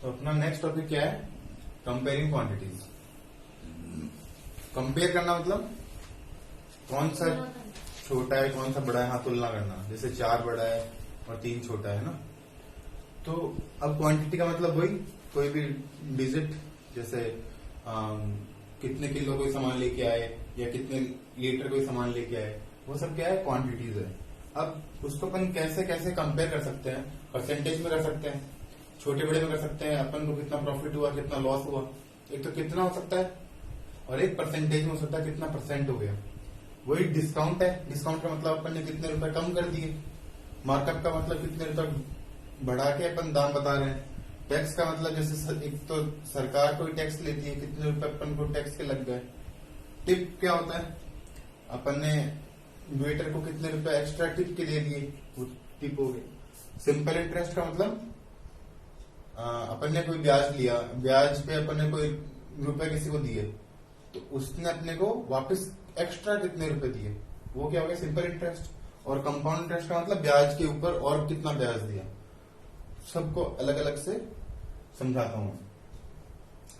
तो अपना next topic क्या है? Comparing quantities. कंपेयर करना मतलब कौन सा छोटा है कौन सा बड़ा है, हाँ तुलना करना। जैसे 4 बड़ा है और 3 छोटा है ना। तो अब क्वांटिटी का मतलब वही कोई भी डिजिट, जैसे कितने किलो कोई सामान लेके आए या कितने लीटर कोई सामान लेके आए, वो सब क्या है? क्वांटिटीज है। अब उसको अपन कैसे कैसे कंपेयर कर सकते हैं? परसेंटेज में कर सकते हैं, छोटे बड़े में कर सकते हैं, अपन को कितना प्रॉफिट हुआ कितना लॉस हुआ, एक तो कितना हो सकता है और एक परसेंटेज में हो सकता है कितना परसेंट हो गया। वही डिस्काउंट है। डिस्काउंट का मतलब अपन ने कितने रुपए कम कर दिए। मार्कअप का मतलब कितने रुपए बढ़ा के अपन दाम बता रहे हैं। टैक्स का मतलब जैसे एक तो सरकार कोई टैक्स लेती है, कितने रुपए अपन को टैक्स के लग गए। टिप क्या होता है? अपन ने वेटर को कितने रुपए एक्स्ट्रा टिप के दे दिए, वो टिप हो गई। सिंपल इंटरेस्ट का मतलब अपन ने कोई ब्याज लिया, ब्याज पे अपन ने कोई रुपए किसी को दिए तो उसने अपने को वापस एक्स्ट्रा कितने रुपए दिए, वो क्या हो गया? Simple interest. और कंपाउंड इंटरेस्ट का मतलब ब्याज के ऊपर और कितना ब्याज दिया। सबको अलग अलग से समझाता हूं।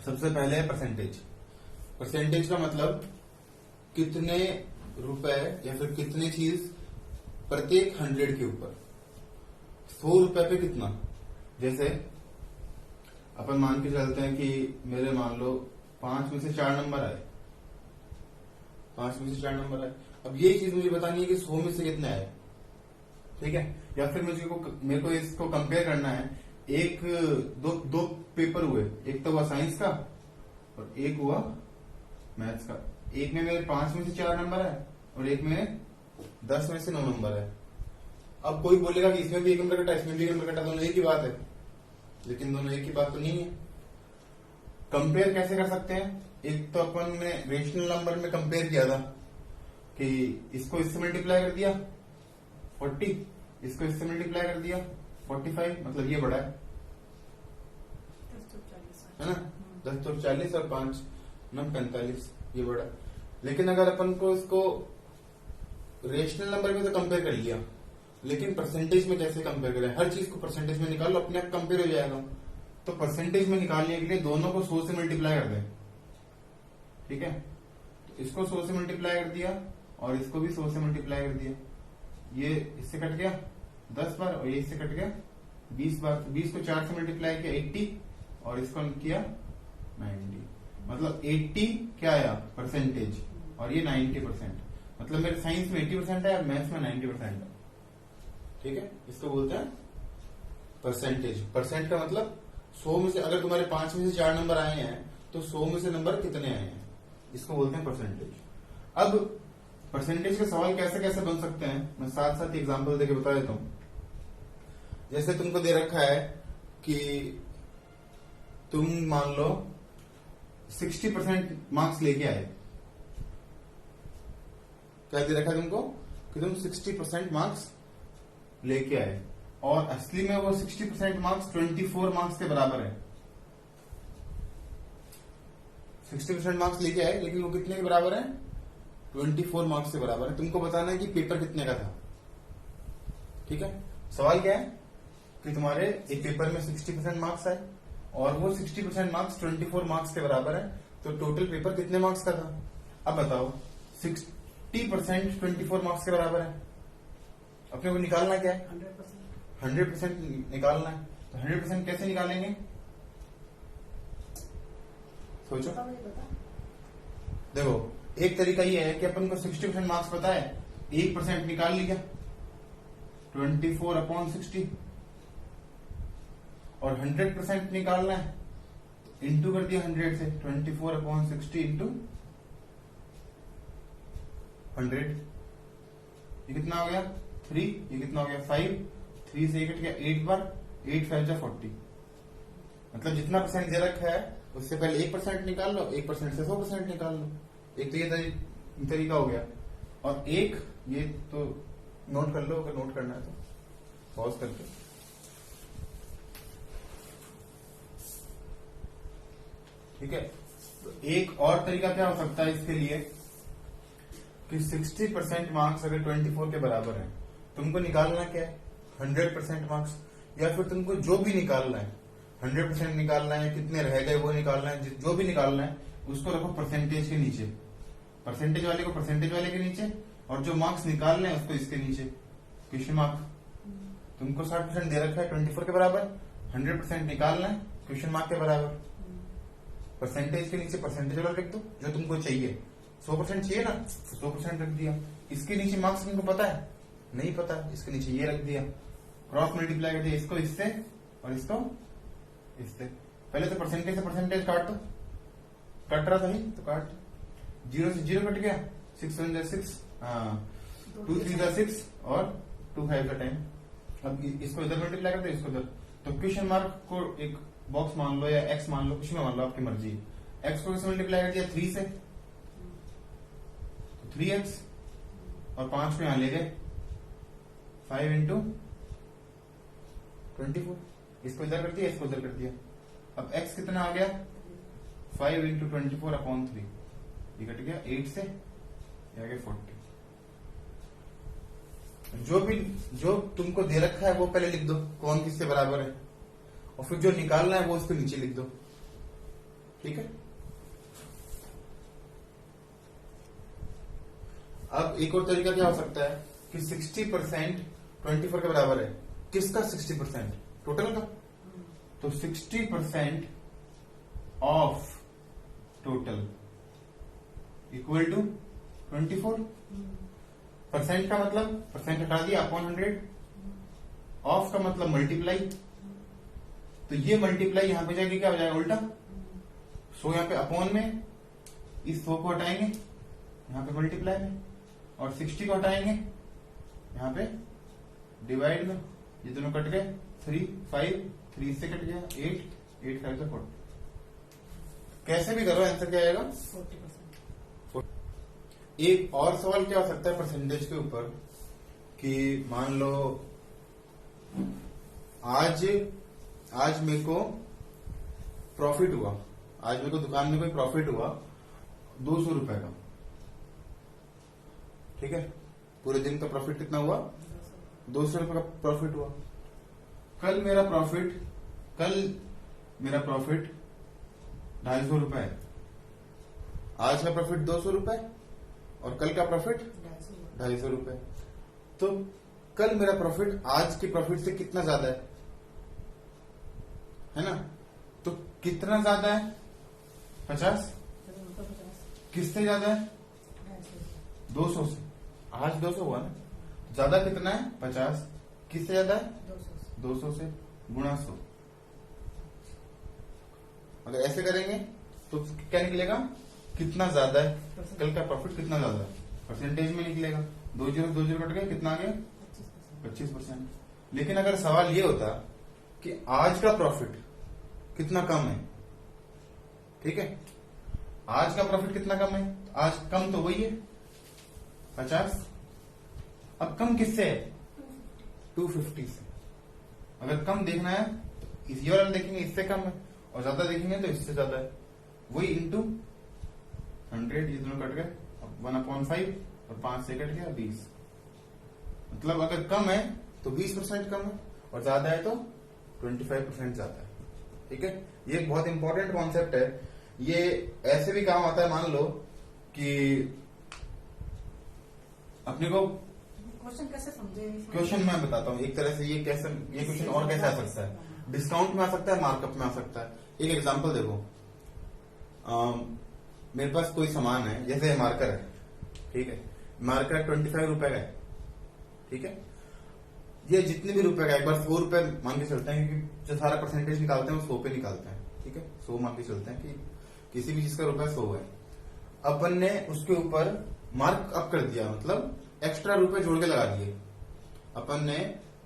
सबसे पहले है परसेंटेज। परसेंटेज का मतलब कितने रुपए या फिर कितनी चीज प्रत्येक 100 के ऊपर। 100 रुपए पे कितना। जैसे अपन मान के चलते हैं कि मेरे मान लो 5 में से 4 नंबर आए, 5 में से 4 नंबर आए। अब यही चीज मुझे बतानी है कि 100 में से कितने आए, ठीक है। या फिर मेरे को इसको कंपेयर करना है। एक दो पेपर हुए, एक तो हुआ साइंस का और एक हुआ मैथ्स का। एक में मेरे 5 में से 4 नंबर है और एक में 10 में से 9 नंबर है। अब कोई बोलेगा कि इसमें भी 1 नंबर कटा इसमें भी 1 नंबर कटा, दोनों एक ही बात है, लेकिन दोनों एक ही बात तो नहीं है। कंपेयर कैसे कर सकते हैं? एक तो अपन ने रेशनल नंबर में कंपेयर किया था कि इसको इससे मल्टीप्लाई कर दिया 40, इसको इससे मल्टीप्लाई कर दिया 45, मतलब ये बड़ा है ना। 10 तो 40 और 5 9 45, ये बड़ा है। लेकिन अगर अपन को इसको रेशनल नंबर में तो कंपेयर कर लिया, लेकिन परसेंटेज में कैसे कंपेयर करें? हर चीज को परसेंटेज में निकालो, अपने आप कंपेयर हो जाएगा। तो परसेंटेज में निकालने के लिए दोनों को 100 से मल्टीप्लाई कर दें, ठीक है। तो इसको 100 से मल्टीप्लाई कर दिया और इसको भी 100 से मल्टीप्लाई कर दिया। ये इससे कट गया 10 बार और ये इससे कट गया 20 बार। 20 को 4 से मल्टीप्लाई किया 80 और इसको किया 90, मतलब 80 क्या आया? परसेंटेज। और ये 90%, मतलब मेरे साइंस में 80% है, मैथ्स में 90% है, ठीक है। इसको बोलते हैं परसेंटेज। परसेंट का मतलब 100 में से अगर तुम्हारे 5 में से 4 नंबर आए हैं तो 100 में से नंबर कितने आए हैं, इसको बोलते हैं परसेंटेज। अब परसेंटेज के सवाल कैसे कैसे बन सकते हैं, मैं साथ साथ एग्जांपल देके बता देता हूं। जैसे तुमको दे रखा है कि तुम मान लो 60% मार्क्स लेके आए। क्या दे रखा है तुमको? कि तुम 60% मार्क्स लेके आए और असली में वो 60% मार्क्स 24 मार्क्स के बराबर है। 60% मार्क्स लेके आए लेकिन वो कितने के बराबर है? 24 मार्क्स के बराबर है। तुमको बताना है कि पेपर कितने का था, ठीक है। सवाल क्या है कि तुम्हारे एक पेपर में 60% मार्क्स आए और वो 60% मार्क्स 24 मार्क्स के बराबर है, तो टोटल पेपर कितने मार्क्स का था? अब बताओ 60% 24 मार्क्स के बराबर है, अपने को निकालना क्या है? 100% निकालना है। तो 100% कैसे निकालेंगे? सोचो। देखो एक तरीका ये है कि अपन को 60% मार्क्स पता है, 1% निकाल लिया 24/60 और 100% निकालना है तो इंटू कर दिया 100 से, 24/60 इंटू 100। ये कितना हो गया? 3। ये कितना हो गया? 5। 3 से 1 कट गया 8 बार, 8 5 जा 40। मतलब जितना परसेंट दे रखा है उससे पहले 1% निकाल लो, 1% से 100% निकाल लो। एक तो ये तरीका हो गया। और एक ये तो नोट कर लो अगर नोट करना है तो, पॉज करके। ठीक है। तो एक और तरीका क्या हो सकता है इसके लिए कि 60% मार्क्स अगर 24 के बराबर है, तुमको निकालना क्या है? 100% मार्क्स। या फिर तुमको जो भी निकालना है 100% निकालना है, कितने रह गए वो निकालना है, जो भी निकालना है उसको रखो परसेंटेज के नीचे, परसेंटेज वाले को परसेंटेज वाले के नीचे, और जो मार्क्स निकालने हैं उसको इसके नीचे क्वेश्चन मार्क। तुमको 60% दे रखा है 24 के बराबर, 100% निकालना है क्वेश्चन मार्क के बराबर, परसेंटेज के नीचे परसेंटेज वाला रख दो जो तुमको चाहिए। 100% चाहिए ना, 100% रख दिया। इसके नीचे मार्क्स तुमको पता है, नहीं पता, इसके नीचे ये रख दिया, क्रॉस मल्टीप्लाई कर दिया इसको इससे और इसको इससे। पहले तो परसेंटेज से परसेंटेज काट दो, कट रहा था ही तो काट, 0 से 0 कट गया, 6 7 6, 2 3 6 और 2 5 का 10। अब इसको इधर मल्टीप्लाई कर दो, इसको इधर, तो क्वेश्चन मार्क को एक बॉक्स मान लो या एक्स मान लो, कुछ में मान लो, आपकी मर्जी। एक्स को मल्टीप्लाई कर दिया 3 से, तो 3x, और 5 को यहां ले गए, 5 इंटू 24, इसको इधर कर दिया, इसको इधर कर दिया। अब x कितना आ गया, 5 इंटू 24 अपॉन 3, ये कट गया 8 से, ये आ गया 40। जो तुमको दे रखा है वो पहले लिख दो, कौन किससे बराबर है, और फिर जो निकालना है वो उसके नीचे लिख दो, ठीक है। अब एक और तरीका क्या हो सकता है कि 60% 24 के बराबर है, किसका 60%, टोटल का, तो 60% of total equal to 24। Percent का मतलब परसेंट हटा दिया अपॉन 100, ऑफ का मतलब मल्टीप्लाई, तो ये मल्टीप्लाई यहां पे जाएगी, क्या हो जाएगा उल्टा, 100 यहां पे अपॉन में, इस 100 को हटाएंगे यहां पे मल्टीप्लाई में, और 60 को हटाएंगे यहां पे डिवाइड में, ये दोनों कट गए, 3 5 3 से कट गया 8 8 5 40। कैसे भी करो आंसर क्या आएगा 40%। एक और सवाल क्या हो सकता है परसेंटेज के ऊपर, कि मान लो आज मेरे को प्रॉफिट हुआ, आज मेरे को दुकान में कोई प्रॉफिट हुआ 200 रुपए का, ठीक है, पूरे दिन का प्रॉफिट कितना हुआ, 200 रुपए का प्रॉफिट हुआ। कल मेरा प्रॉफिट 250 रुपए है, आज का प्रॉफिट 200 रुपए और कल का प्रॉफिट 250 रुपए, तो कल मेरा प्रॉफिट आज के प्रॉफिट से कितना ज्यादा है ना, तो कितना ज्यादा है 50, किससे ज्यादा है 200 से, आज 200 हुआ ना, ज्यादा कितना है 50, किससे ज्यादा है 200 से, गुणा 100। अगर ऐसे करेंगे तो क्या निकलेगा, कितना ज्यादा है, कल का प्रॉफिट कितना ज्यादा है, परसेंटेज में निकलेगा, 2 0 कट गए, कितना आ गया 25%। लेकिन अगर सवाल ये होता कि आज का प्रॉफिट कितना कम है, ठीक है, आज का प्रॉफिट कितना कम है, आज कम तो वही है 50, अब कम किससे है 250 से। अगर कम देखना है इसी वाला देखेंगे इससे कम है, और ज्यादा देखेंगे तो इससे ज्यादा है, वही इंटू 100, ये दोनों कट गए, 1/5 और 5 से कट गया 20। मतलब अगर कम है तो 20% कम है, और ज्यादा है तो 25% ज्यादा है, ठीक है। ये एक बहुत इंपॉर्टेंट कॉन्सेप्ट है, ये ऐसे भी काम आता है, मान लो कि अपने को क्वेश्चन कैसे समझे, क्वेश्चन मैं बताता हूँ एक तरह से, ये क्वेश्चन और कैसे आ सकता है, डिस्काउंट में आ सकता है, मार्कअप में आ सकता है। एक एग्जांपल देखो, मेरे पास कोई सामान है, जैसे मार्कर है, ठीक है, मार्कर 25 रुपए का है, ठीक है, ये जितने भी रुपए का, एक बार 100 रुपए मान के चलते हैं, क्योंकि जो सारा परसेंटेज निकालते हैं वो 100 पे निकालते हैं, ठीक है, 100 मान के चलते हैं कि किसी भी चीज का रुपया 100 है। अपन ने उसके ऊपर मार्क अप कर दिया, मतलब एक्स्ट्रा रुपए जोड़ के लगा दिए, अपन ने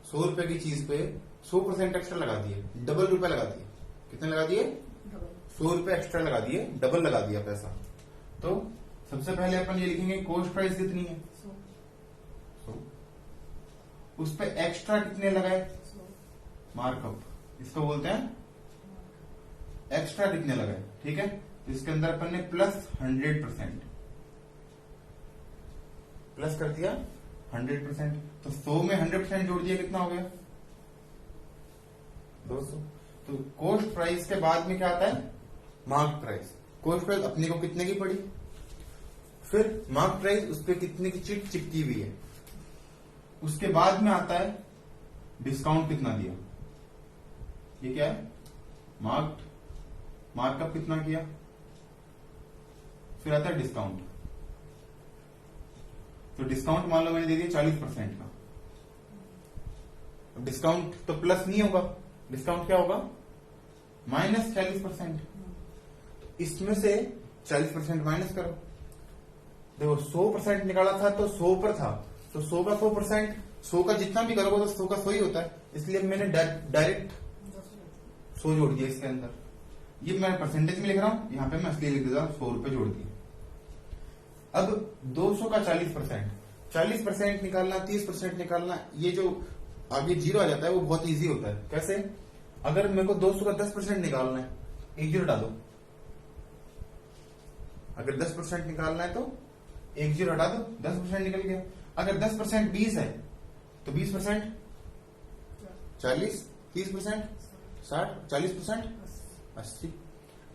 100 रुपए की चीज पे 100% एक्स्ट्रा लगा दिए, डबल रुपए लगा दिए, कितने लगा दिए 100 रुपए एक्स्ट्रा लगा दिए, डबल लगा दिया पैसा। तो सबसे पहले अपन ये लिखेंगे कॉस्ट प्राइस कितनी है 100, उस पे एक्स्ट्रा कितने लगाए मार्कअप, इसको बोलते हैं एक्स्ट्रा कितने लगाए, ठीक है। तो इसके अंदर अपन ने प्लस 100% प्लस कर दिया 100%, तो 100 में 100% जोड़ दिया, कितना हो गया 200। तो कॉस्ट प्राइस के बाद में क्या आता है? Mark price. कॉस्ट प्राइस अपने को कितने की पड़ी, फिर मार्क प्राइस उस पर कितने की चिट चिपकी हुई है, उसके बाद में आता है डिस्काउंट कितना दिया। ये क्या है? मार्कअप कितना किया, फिर आता है डिस्काउंट। तो डिस्काउंट मान लो मैंने दे दिया 40% का। डिस्काउंट तो प्लस नहीं होगा, डिस्काउंट क्या होगा? -40%। इसमें से 40% माइनस करो। देखो 100% निकाला था तो 100 पर था, तो 100 का 100%, 100 का जितना भी करोगे तो 100 का 100 ही होता है। इसलिए मैंने डायरेक्ट 100 जोड़ दिया इसके अंदर। ये मैं परसेंटेज में लिख रहा हूं, यहां पे मैं असली लिख देता हूं, 100 रुपए जोड़ दिए। अब 200 का 40% निकालना, 30% निकालना, ये जो आगे जीरो आ जाता है वो बहुत इजी होता है। कैसे? अगर मेरे को 200 का 10% निकालना है, एक जीरो हटा दो। अगर 10% निकालना है तो एक जीरो हटा दो, 10% निकल गया। अगर 10% 20 है तो 20% 40, 30% 60, 40% 80।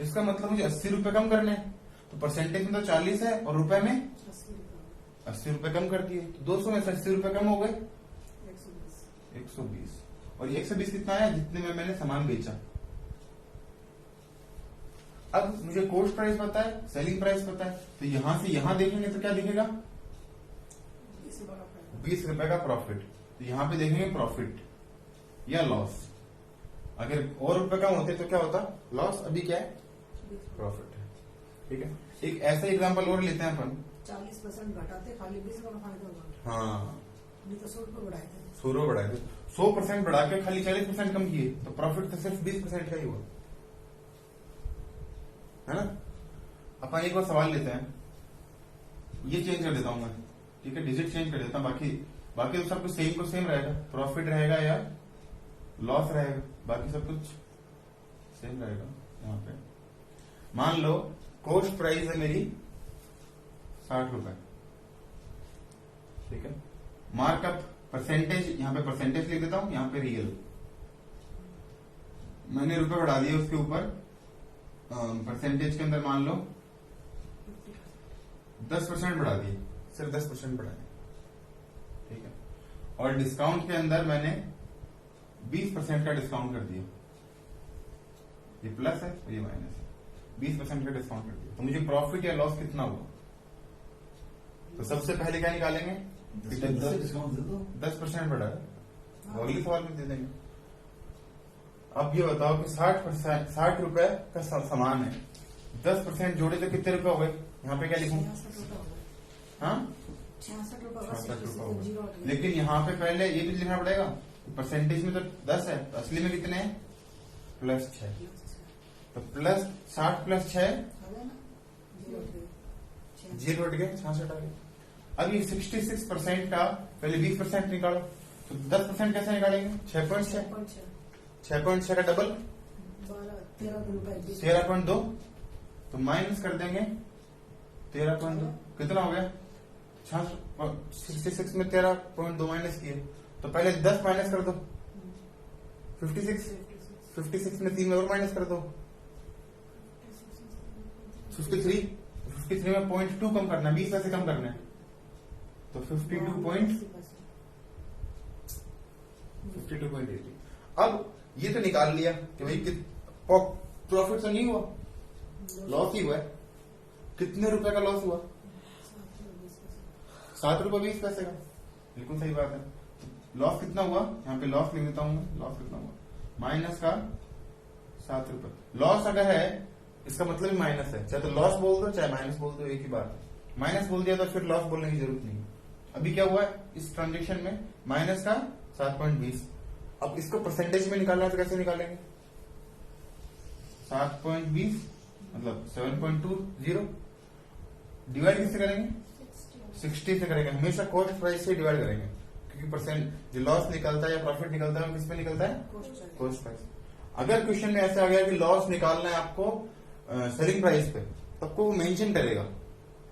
इसका मतलब मुझे 80 रुपए कम करने हैं। तो परसेंटेज में तो 40 है और रुपए में 80 रुपए कम कर दिए। तो 200 में से 80 रुपए कम हो गए 120। और 120 कितना है? जितने में मैंने सामान बेचा। अब मुझे कॉस्ट प्राइस पता है, सेलिंग प्राइस पता है, तो यहां से यहां देखेंगे तो क्या दिखेगा? 20 रुपए का प्रॉफिट। तो यहां पे देखेंगे प्रॉफिट या लॉस। अगर और रुपए कम होते तो क्या होता? लॉस। अभी क्या है? प्रॉफिट है। ठीक है, एक ऐसा एग्जांपल और लेते हैं अपन। 40% घटाते, खाली 20 का फायदा होगा। हाँ, नहीं तो 100 रुपये बढ़ाए थे। 100 रुपये बढ़ाए थे, 100% बढ़ा के खाली 40% कम किए, तो प्रॉफिट तो सिर्फ 20% का ही हुआ, है ना? अपन एक और सवाल लेते हैं, ये चेंज कर देता हूं मैं। ठीक है, डिजिट चेंज कर देता हूं, बाकी तो सब कुछ सेम को सेम रहेगा। प्रॉफिट रहेगा या लॉस रहेगा, बाकी सब कुछ सेम रहेगा। यहाँ पे मान लो कॉस्ट प्राइस है मेरी 60 रुपए। ठीक है, मार्कअप परसेंटेज, यहाँ पे परसेंटेज लिख देता हूं, यहाँ पे रियल। मैंने रुपए बढ़ा दिए उसके ऊपर, परसेंटेज के अंदर मान लो 10% बढ़ा दिए, सिर्फ 10% बढ़ा दिए। ठीक है, और डिस्काउंट के अंदर मैंने 20% का डिस्काउंट कर दिया। ये प्लस है और ये माइनस है, 20% का डिस्काउंट कर दिया। तो मुझे प्रॉफिट या लॉस कितना हुआ? तो सबसे पहले क्या निकालेंगे? 10% बढ़ा है, अगले सवाल में दे देंगे। अब ये बताओ कि 60 रुपए का सामान है, 10% जोड़े तो कितने रुपए हो गए? यहाँ पे क्या लिखूं? 66 रुपए। 66 रुपए हो गए। लेकिन यहाँ पे पहले ये भी लिखना पड़ेगा, परसेंटेज में तो 10 है, तो असली में कितने हैं? +6। तो प्लस 60 + 6 जीरो हट गए, 66 आ गए। अब ये 66% का पहले 20% निकालो, तो 10% कैसे निकालेंगे? 6.6। 6.6 का डबल 13.2, तो माइनस कर देंगे 13.2। कितना हो गया? 66 में 13.2 माइनस किए, तो पहले 10 माइनस कर दो, 56 में 3 में और माइनस कर दो, 53 में 0.2 कम करना है, 20 पैसे कम करना है, तो 52.80। अब ये तो निकाल लिया कि भाई प्रॉफिट तो नहीं हुआ, लॉस ही हुआ है। कितने रुपए का लॉस हुआ? 7 रुपए 20 पैसे का। बिल्कुल सही बात है। लॉस कितना हुआ? यहाँ पे लॉस लिख देता हूं मैं। लॉस कितना हुआ? माइनस का 7 रुपए। लॉस अगर है इसका मतलब ही माइनस है, चाहे तो लॉस बोल दो चाहे माइनस बोल दो, एक ही बात है। माइनस बोल दिया तो फिर लॉस बोलने की जरूरत नहीं। अभी क्या हुआ है इस ट्रांजेक्शन में? माइनस का 7.20। अब इसको परसेंटेज में निकालना है तो कैसे निकालेंगे? 7.20 मतलब 7.20। डिवाइड किससे करेंगे? 60 से करेंगे। हमेशा कॉस्ट प्राइस से डिवाइड करेंगे, क्योंकि परसेंट जो लॉस निकलता है या प्रॉफिट निकलता है वो किस पे निकलता है? Cost price. अगर क्वेश्चन में ऐसे आ गया कि लॉस निकालना है आपको सेलिंग प्राइस पे, तो आपको वो मेंशन करेगा,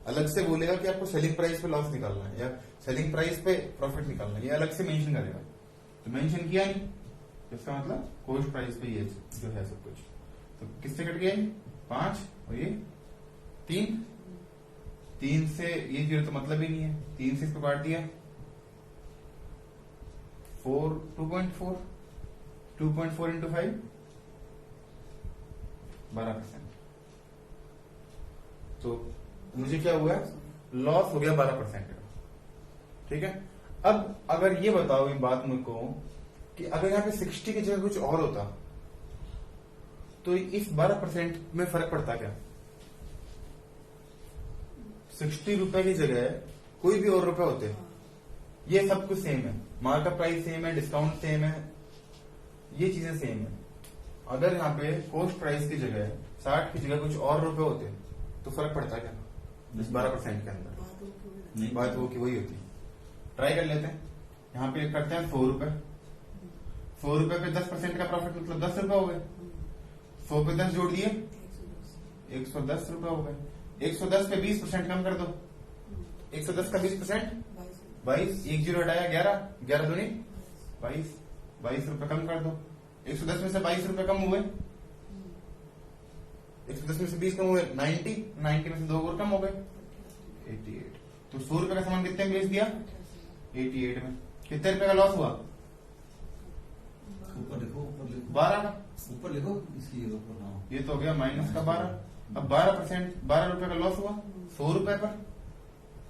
अलग से बोलेगा कि आपको सेलिंग प्राइस पे लॉस निकालना है या सेलिंग प्राइस पे प्रॉफिट निकालना है, ये अलग से मेंशन करेगा। तो मेंशन किया नहीं, इसका मतलब कॉस्ट प्राइस पे ये जो है सब कुछ, तो किससे कट गया 5 और ये 3 से ये 0 तो मतलब ही नहीं है, 3 से इसको काट दिया 2.4 इंटू 5 12%। तो मुझे क्या हुआ, लॉस हो गया 12% का। ठीक है, अब अगर ये बताओ ये बात मुझको कि अगर यहाँ पे 60 की जगह कुछ और होता तो इस 12% में फर्क पड़ता क्या? 60 रुपए की जगह कोई भी और रुपए होते, ये सब कुछ सेम है, मार्कअप प्राइस सेम है, डिस्काउंट सेम है, ये चीजें सेम है। अगर यहाँ पे कॉस्ट प्राइस की जगह 60 की जगह कुछ और रुपए होते तो फर्क पड़ता क्या इस 12% के अंदर? नहीं बात वो की वही होती। ट्राई कर लेते हैं, यहाँ पे करते हैं 100 रुपए। 100 रुपए पे 10% का प्रॉफिट मतलब 10 रुपए हो गए। 100 पे 10 जोड़ दिए 110 रुपए हो गए। 110 पे 20% कम कर दो, 110 का 20% 22, 1 जीरो हटाया 11, 11 दूनी 22, 22 रुपए कम कर दो। 110 में से 22 रुपए कम हुए, 110 में से 20 कम हुए 90, 90 में से 2 और कम हो गए 88। तो 100 रुपए का सामान कितने में बेच दिया 88 में। कितने रुपए का लॉस हुआ? ऊपर लिखो 12 का। ऊपर लिखो इसकी ऊपर ना ये तो हो गया माइनस का 12। अब 12% 12 रुपए का लॉस हुआ 100 रुपए पर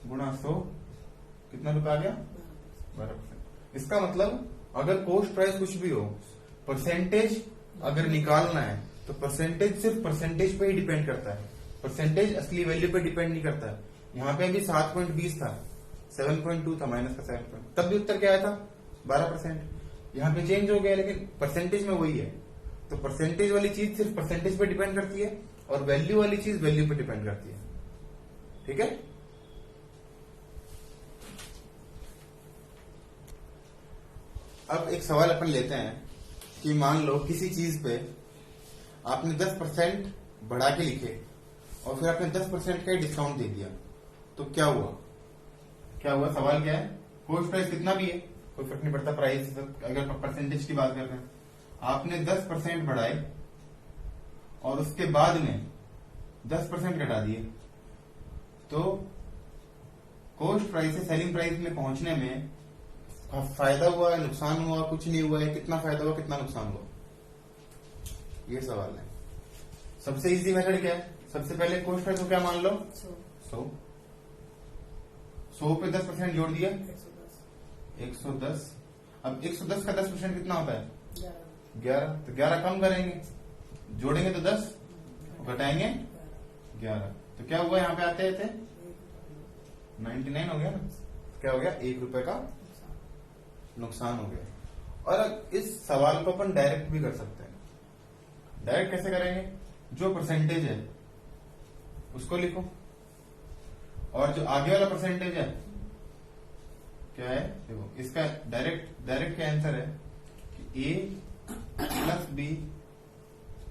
गुणा 100 कितना रुपए आ गया 12%। इसका मतलब अगर कॉस्ट प्राइस कुछ भी हो, परसेंटेज अगर निकालना है तो परसेंटेज सिर्फ परसेंटेज पे ही डिपेंड करता है, परसेंटेज असली वैल्यू पे डिपेंड नहीं करता है। यहाँ पे अभी 7.20 था, 7.2 था माइनस का 7, तब भी उत्तर क्या आया था 12%। यहाँ पे चेंज हो गया लेकिन परसेंटेज में वही है। तो परसेंटेज वाली चीज सिर्फ परसेंटेज पे डिपेंड करती है और वैल्यू वाली चीज वैल्यू पे डिपेंड करती है। ठीक है, अब एक सवाल अपन लेते हैं कि मान लो किसी चीज पे आपने 10% बढ़ा के लिखे और फिर आपने 10% का डिस्काउंट दे दिया, तो क्या हुआ? क्या हुआ? सवाल क्या है? कॉस्ट प्राइस कितना भी है कोई फर्क नहीं पड़ता, प्राइस अगर परसेंटेज की बात कर रहे हैं, आपने 10% बढ़ाए और उसके बाद में 10% घटा दिए, तो कॉस्ट प्राइस से सेलिंग प्राइस में पहुंचने में फायदा हुआ है, नुकसान हुआ, कुछ नहीं हुआ है, कितना फायदा हुआ, कितना नुकसान हुआ, ये सवाल है। सबसे इजी मेथड क्या है? सबसे पहले कॉस्ट प्राइस को क्या मान लो 100 पे 10% जोड़ दिया 110। अब 110 का 10% कितना होता है 11, तो 11 कम करेंगे, जोड़ेंगे तो 10, घटाएंगे 11, तो क्या हुआ? यहाँ पे आते थे 99 हो गया ना, क्या हो गया 1 रुपए का नुकसान हो गया। और इस सवाल को अपन डायरेक्ट भी कर सकते हैं। डायरेक्ट कैसे करेंगे? जो परसेंटेज है उसको लिखो और जो आगे वाला परसेंटेज है क्या है देखो, इसका डायरेक्ट क्या आंसर है कि A plus B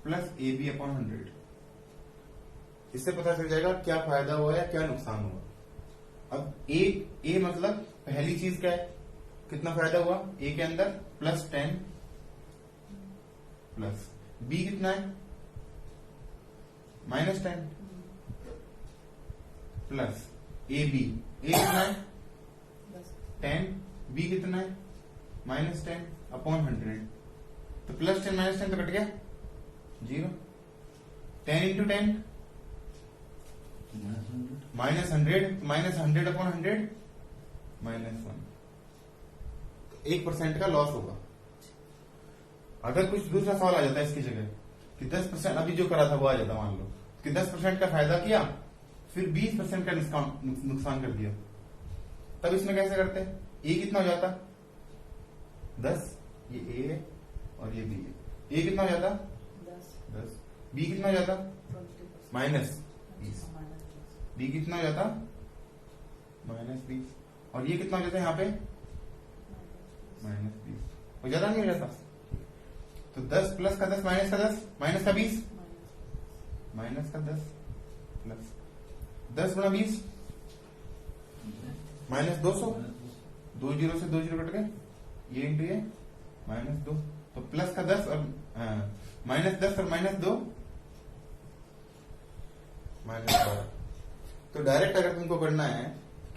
plus A B upon 100। इससे पता चल जाएगा क्या फायदा हुआ या क्या नुकसान हुआ। अब ए मतलब पहली चीज क्या है, कितना फायदा हुआ ए के अंदर +10, प्लस बी कितना है -10, प्लस ए कितना है 10, बी कितना है -10 अपॉन 100। तो +10 -10 तो कट गया 0। 10 इंटू 10 -100, -100 अपॉन 100 -1, तो 1% का लॉस होगा। अगर कुछ दूसरा सवाल आ जाता है इसकी जगह कि 10%, अभी जो करा था वो आ जाता, मान लो कि 10% का फायदा किया फिर 20% का नुकसान कर दिया, तब इसमें कैसे करते हैं? ए कितना हो जाता 10, ये ए है और ये बी है। ए कितना हो जाता 10, बी कितना हो जाता -20, बी कितना हो जाता -20 और ये कितना हो जाता है यहाँ पे -20, हो जाता नहीं हो जाता? तो 10 प्लस का 10 माइनस का 10 माइनस का 20 माइनस का 10 प्लस 10 गुणा 20 -200, 2 जीरो से 2 जीरो कट गए, ये इंटू ये -2, तो प्लस का 10 और -10 और -2 -12। तो डायरेक्ट अगर तुमको करना है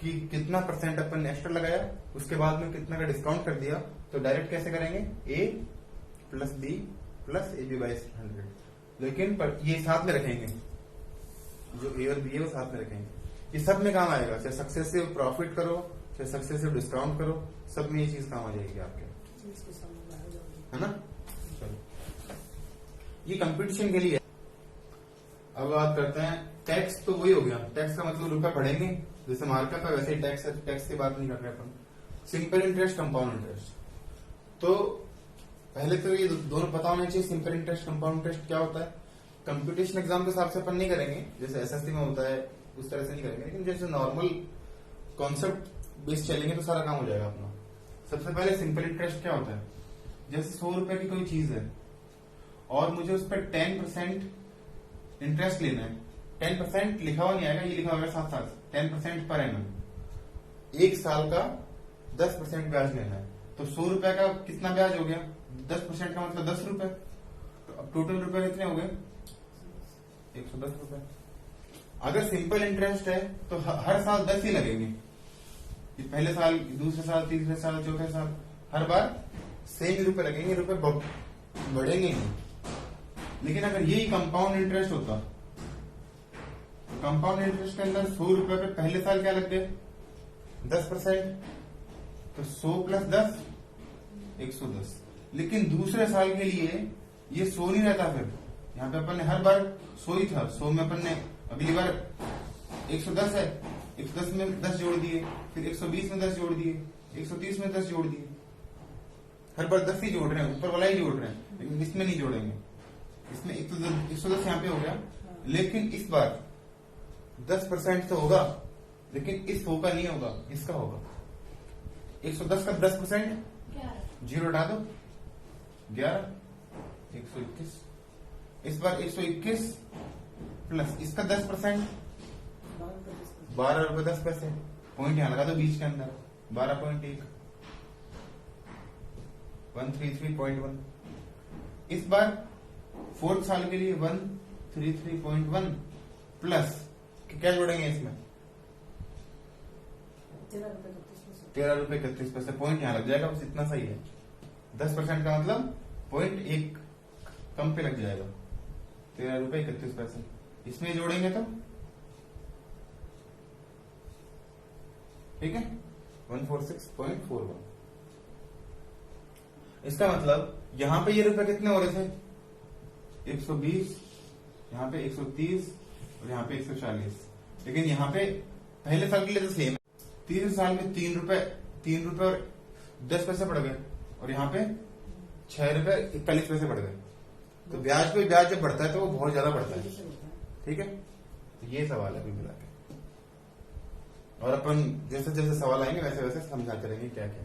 कि कितना परसेंट अपन ने एक्स्ट्रा लगाया, उसके बाद में कितना का डिस्काउंट कर दिया, तो डायरेक्ट कैसे करेंगे, A plus B plus AB/100। लेकिन पर ये साथ में रखेंगे, जो A और B है वो साथ में रखेंगे। ये सब में काम आएगा, चाहे सक्सेसिव प्रॉफिट करो चाहे सक्सेसिव डिस्काउंट करो, सब में ये चीज काम आ जाएगी आपके, इसके सामने बाहर जाओगे। है ना। चलो, ये कंपटीशन के लिए। अब बात करते हैं टैक्स। तो वही हो गया, टैक्स का मतलब रुपए बढ़ेंगे जैसे मार्कअप है वैसे ही टैक्स है, टैक्स की बात नहीं कर रहे अपन। Simple interest, compound interest. तो पहले तो ये दोनों पता होना चाहिए, सिंपल इंटरेस्ट कंपाउंड इंटरेस्ट क्या होता है। कंपटीशन एग्जाम के हिसाब से अपन नहीं करेंगे, जैसे एसएससी में होता है उस तरह से नहीं करेंगे, लेकिन जैसे नॉर्मल कॉन्सेप्ट बेस चलेंगे तो सारा काम हो जाएगा अपना। सबसे पहले सिंपल इंटरेस्ट क्या होता है, जैसे 100 रुपए की कोई चीज है और मुझे उस पर 10% इंटरेस्ट लेना है। 10% लिखा हुआ नहीं आएगा, ये लिखा होगा साथ साथ 10% पर एनम, एक साल का 10% ब्याज लेना है। तो 100 रुपए का कितना ब्याज हो गया, 10% का मतलब 10 रुपए। तो अब टोटल रुपए कितने हो गए, 110 रुपए। अगर सिंपल इंटरेस्ट है तो हर साल 10 ही लगेंगे, ये पहले साल, दूसरे साल, तीसरे साल, चौथे साल, हर बार सेम ही रुपए लगेंगे, रुपए बढ़ेंगे नहीं। लेकिन अगर यही कंपाउंड इंटरेस्ट होता, तो कंपाउंड इंटरेस्ट के अंदर 100 रुपए पे पहले साल क्या लग गए, 10%, तो 100 प्लस 10 110। लेकिन दूसरे साल के लिए ये 100 नहीं रहता, फिर यहाँ पे अपन ने हर बार 100 ही था, 100 में अपन ने अगली बार 110 है, 110 में 10 जोड़ दिए, फिर 120 में 10 जोड़ दिए, 130 में 10 जोड़ दिए, हर बार 10 ही जोड़ रहे हैं, ऊपर वाला ही जोड़ रहे हैं, लेकिन इसमें नहीं जोड़ेंगे। इसमें 110 यहाँ पे हो गया, लेकिन इस बार 10% तो होगा, लेकिन इस 100 का नहीं होगा, इसका होगा। 110 का 10% 0 हटा दो, 11, 121। इस बार 121 प्लस इसका 10%, 12 रुपए 10 पैसे। पॉइंट यहां लगा दो बीच के अंदर, 12.1, 133.1। इस बार 4th साल के लिए 133.1 प्लस क्या जोड़ेंगे इसमें, 13 रुपए 31 पैसे। पॉइंट यहां लग जाएगा, बस इतना सही है। 10% का मतलब 0.1 कम पे लग जाएगा, 13 रुपए 31 पैसे। इसमें जोड़ेंगे तो ठीक है, 146.41। इसका मतलब यहां पे ये रुपए कितने हो रहे थे, 120, यहाँ पे 130 और यहाँ पे 140। लेकिन यहाँ पे पहले साल के लिए तो सेम है, तीसरे साल में 3 रुपए और 10 पैसे बढ़ गए, और यहाँ पे 6 रुपए 41 पैसे बढ़ गए। तो ब्याज पे ब्याज जब बढ़ता है तो वो बहुत ज्यादा बढ़ता है, ठीक है। तो ये सवाल है अभी मिला के, और अपन जैसे जैसे सवाल आएंगे वैसे वैसे समझाते रहेंगे क्या क्या।